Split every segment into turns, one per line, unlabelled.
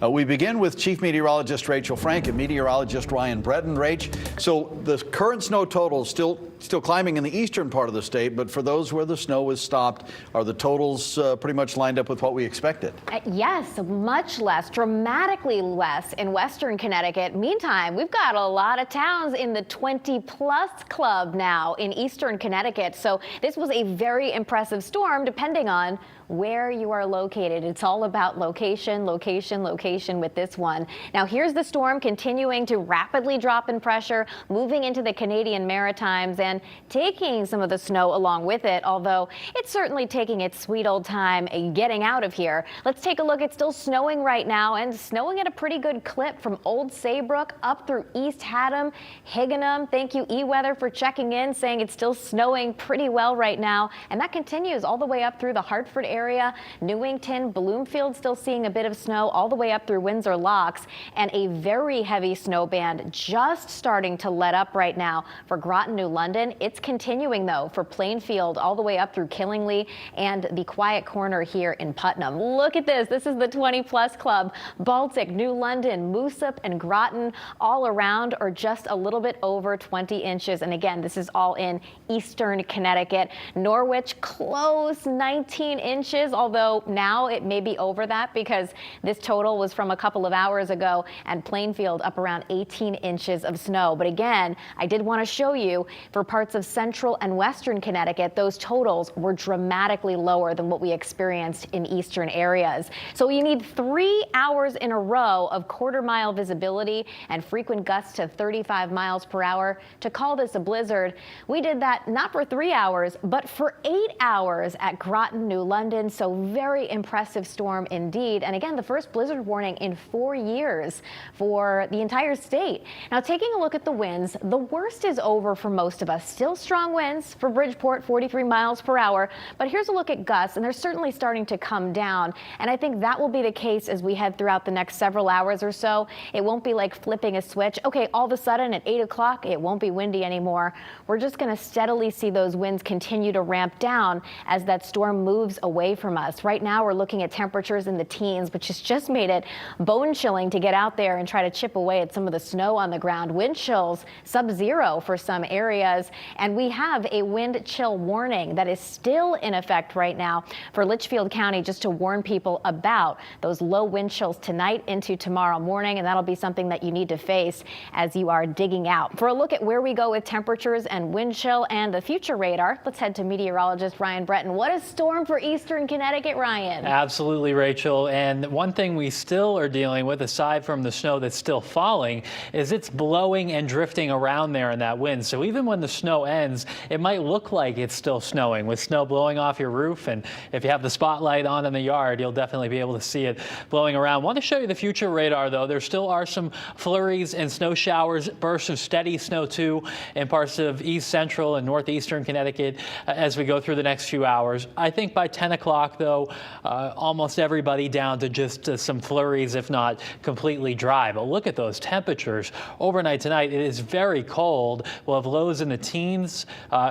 We begin with Chief Meteorologist Rachel Frank and Meteorologist Ryan Breton. Rach, so the current snow total is still climbing in the eastern part of the state, but for those where the snow is stopped, are the totals pretty much lined up with what we expected?
Yes, much less, dramatically less in western Connecticut. Meantime, we've got a lot of towns in the 20-plus club now in eastern Connecticut. So this was a very impressive storm, depending on where you are located. It's all about location, location, location with this one. Now here's the storm continuing to rapidly drop in pressure, moving into the Canadian Maritimes and taking some of the snow along with it, although it's certainly taking its sweet old time getting out of here. Let's take a look. It's still snowing right now and snowing at a pretty good clip from Old Saybrook up through East Haddam, Higganum. Thank you, eWeather, for checking in, saying it's still snowing pretty well right now. And that continues all the way up through the Hartford area, Newington, Bloomfield still seeing a bit of snow all the way up through Windsor Locks, and a very heavy snow band just starting to let up right now for Groton, New London. It's continuing though for Plainfield all the way up through Killingly and the quiet corner here in Putnam. Look at this. This is the 20-plus club. Baltic, New London, Moosop, and Groton all around are just a little bit over 20 inches. And again, this is all in eastern Connecticut. Norwich close, 19 inches, although now it may be over that because this total was from a couple of hours ago, and Plainfield up around 18 inches of snow. But again, I did want to show you for parts of central and western Connecticut, those totals were dramatically lower than what we experienced in eastern areas. So you need 3 hours in a row of quarter-mile visibility and frequent gusts to 35 miles per hour to call this a blizzard. We did that not for 3 hours, but for 8 hours at Groton, New London. So very impressive storm indeed. And again, the first blizzard warning in 4 years for the entire state. Now, taking a look at the winds, the worst is over for most of us. Still strong winds for Bridgeport, 43 miles per hour. But here's a look at gusts, and they're certainly starting to come down. And I think that will be the case as we head throughout the next several hours or so. It won't be like flipping a switch. Okay, all of a sudden at 8 o'clock, it won't be windy anymore. We're just going to steadily see those winds continue to ramp down as that storm moves away from us. Right now, we're looking at temperatures in the teens, which has just made it bone chilling to get out there and try to chip away at some of the snow on the ground. Wind chills sub-zero for some areas, and we have a wind chill warning that is still in effect right now for Litchfield County, just to warn people about those low wind chills tonight into tomorrow morning, and that'll be something that you need to face as you are digging out. For a look at where we go with temperatures and wind chill and the future radar, let's head to meteorologist Ryan Breton. What a storm for eastern Connecticut, Ryan.
Absolutely, Rachel. And one thing we still are dealing with, aside from the snow that's still falling, is it's blowing and drifting around there in that wind. So even when the snow ends, it might look like it's still snowing with snow blowing off your roof. And if you have the spotlight on in the yard, you'll definitely be able to see it blowing around. I want to show you the future radar, though. There still are some flurries and snow showers, bursts of steady snow, too, in parts of east central and northeastern Connecticut as we go through the next few hours. I think by 10 o'clock, though, almost everybody down to just some flurries, if not completely dry. But look at those temperatures overnight tonight. It is very cold. We'll have lows in the teens,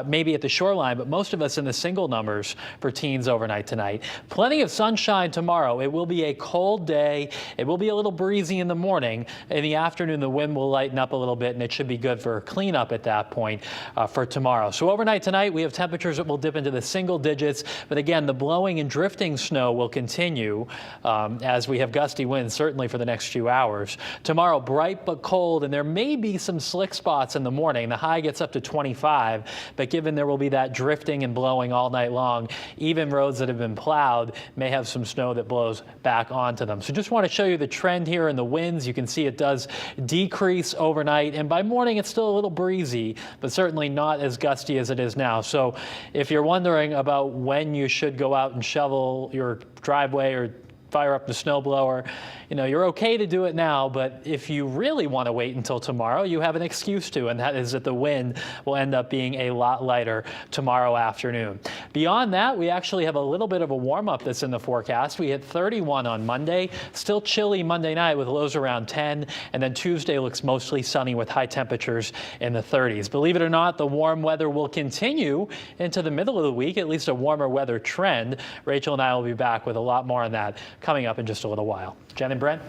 maybe at the shoreline, but most of us in the single numbers for teens overnight tonight. Plenty of sunshine tomorrow. It will be a cold day. It will be a little breezy in the morning. In the afternoon, the wind will lighten up a little bit, and it should be good for cleanup at that point for tomorrow. So overnight tonight, we have temperatures that will dip into the single digits. But again, the blowing and drifting snow will continue as we have gusty winds, certainly for the next few hours. Tomorrow, bright but cold, and there may be some slick spots in the morning. The high gets up to 25, but given there will be that drifting and blowing all night long, even roads that have been plowed may have some snow that blows back onto them. So just want to show you the trend here in the winds. You can see it does decrease overnight, and by morning it's still a little breezy, but certainly not as gusty as it is now. So if you're wondering about when you should go out and shovel your driveway or fire up the snowblower, you're okay to do it now, but if you really want to wait until tomorrow, you have an excuse to, and that is that the wind will end up being a lot lighter tomorrow afternoon. Beyond that, we actually have a little bit of a warm-up that's in the forecast. We hit 31 on Monday, still chilly Monday night with lows around 10, and then Tuesday looks mostly sunny with high temperatures in the 30s. Believe it or not, the warm weather will continue into the middle of the week, at least a warmer weather trend. Rachel and I will be back with a lot more on that coming up in just a little while. Jen and Brent.